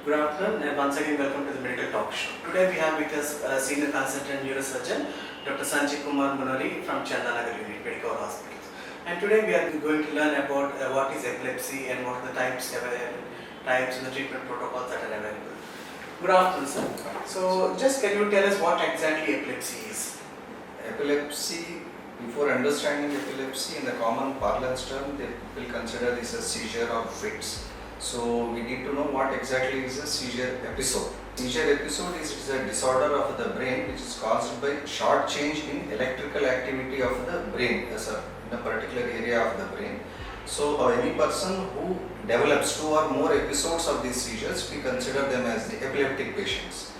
Good afternoon and once again welcome to the Medical Talk Show. Today we have with us Senior Consultant Neurosurgeon Dr. Sanjeev Kumar from Chandanagar Unit, Medicover Hospitals. And today we are going to learn about what is epilepsy and what are the types and the treatment protocols that are available. Good afternoon, sir. So just can you tell us what exactly epilepsy is? Epilepsy, before understanding epilepsy in the common parlance term, they will consider this a seizure or fits. So we need to know what exactly is a seizure episode. Seizure episode is a disorder of the brain which is caused by short change in electrical activity of the brain in a particular area of the brain. So any person who develops 2 or more episodes of these seizures, we consider them as the epileptic patients.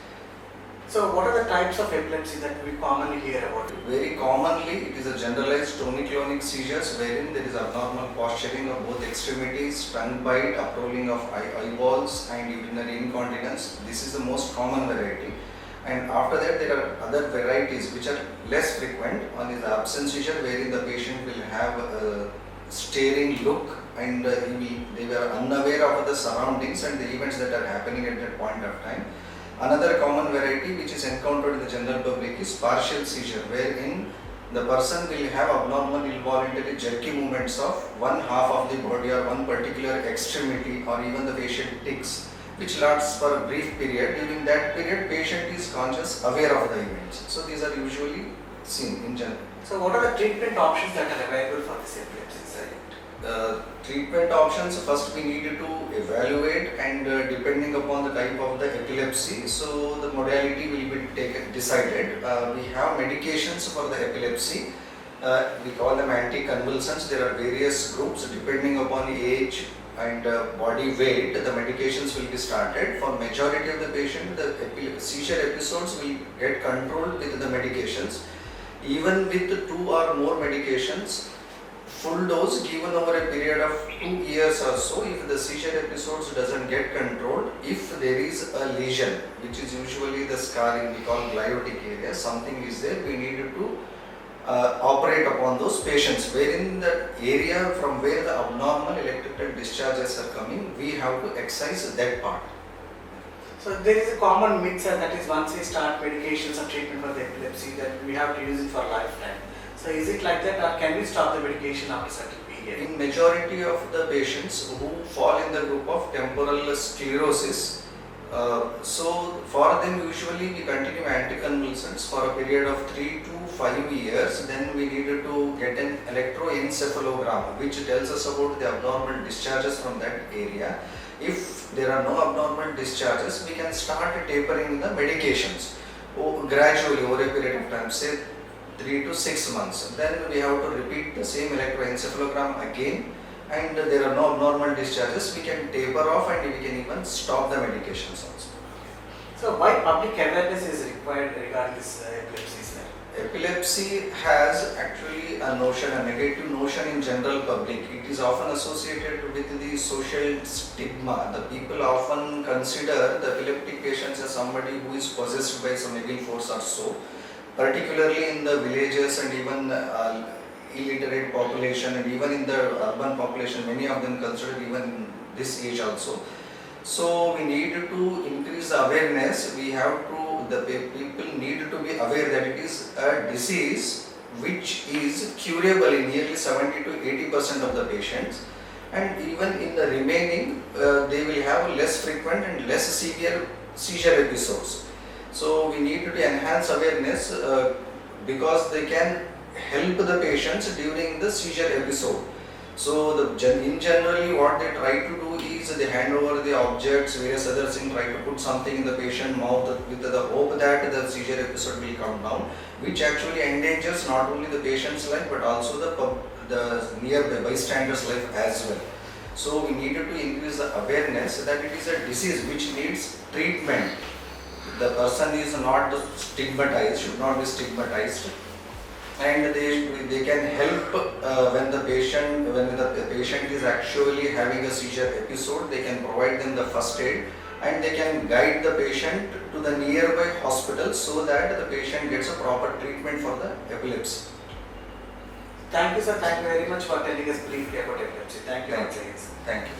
So what are the types of epilepsy that we commonly hear about? Very commonly, it is a generalized tonic-clonic seizures wherein there is abnormal posturing of both extremities, tongue bite, uprolling of eyeballs and urinary incontinence. This is the most common variety. And after that, there are other varieties which are less frequent. One is the absence seizure wherein the patient will have a staring look and they were unaware of the surroundings and the events that are happening at that point of time. Another common variety which is encountered in the general public is partial seizure, wherein the person will have abnormal involuntary jerky movements of one half of the body or one particular extremity or even the facial tics, which lasts for a brief period. During that period, patient is conscious, aware of the events. So these are usually seen in general. So what are the treatment options that are available for this epilepsy? Treatment options, first we need to evaluate and depending upon the type of the epilepsy, so the modality will be decided. We have medications for the epilepsy, we call them anticonvulsants. There are various groups depending upon age and body weight, the medications will be started. For majority of the patient, the seizure episodes will get controlled with the medications. Even with 2 or more medications, full dose given over a period of 2 years or so, if the seizure episodes doesn't get controlled, if there is a lesion, which is usually the scarring we call gliotic area, something is there, we need to operate upon those patients. Wherein the area from where the abnormal electrical discharges are coming, we have to excise that part. So there is a common myth that is once we start medications or treatment for the epilepsy that we have to use it for lifetime. So is it like that or can we stop the medication after a certain period? In majority of the patients who fall in the group of temporal sclerosis, so for them usually we continue anticonvulsants for a period of 3 to 5 years. Then we needed to get an electroencephalogram which tells us about the abnormal discharges from that area. If there are no abnormal discharges, we can start tapering the medications gradually over a period of time, say 3 to 6 months. Then we have to repeat the same electroencephalogram again, and there are no abnormal discharges, we can taper off and we can even stop the medications also. So why public awareness is required regarding this epilepsy, sir? Epilepsy has actually a negative notion in general public. It is often associated with the social stigma. The people often consider the epileptic patients as somebody who is possessed by some evil force or so. Particularly in the villages and even illiterate population and even in the urban population, many of them consider even this age also. So we need to increase the awareness. The people need to be aware that it is a disease which is curable in nearly 70 to 80% of the patients, and even in the remaining they will have less frequent and less severe seizure episodes. So we need to enhance awareness because they can help the patients during the seizure episode. So in generally what they try to do is they hand over the objects, various other things, try to put something in the patient mouth with the hope that the seizure episode will come down, which actually endangers not only the patient's life but also the nearby bystander's life as well. So we needed to increase the awareness that it is a disease which needs treatment. The person is not stigmatized, should not be stigmatized, and they can help when the patient is actually having a seizure episode. They can provide them the first aid and they can guide the patient to the nearby hospital so that the patient gets a proper treatment for the epilepsy. Thank you, sir. Thank you very much for telling us briefly about epilepsy. Thank you. Thank you.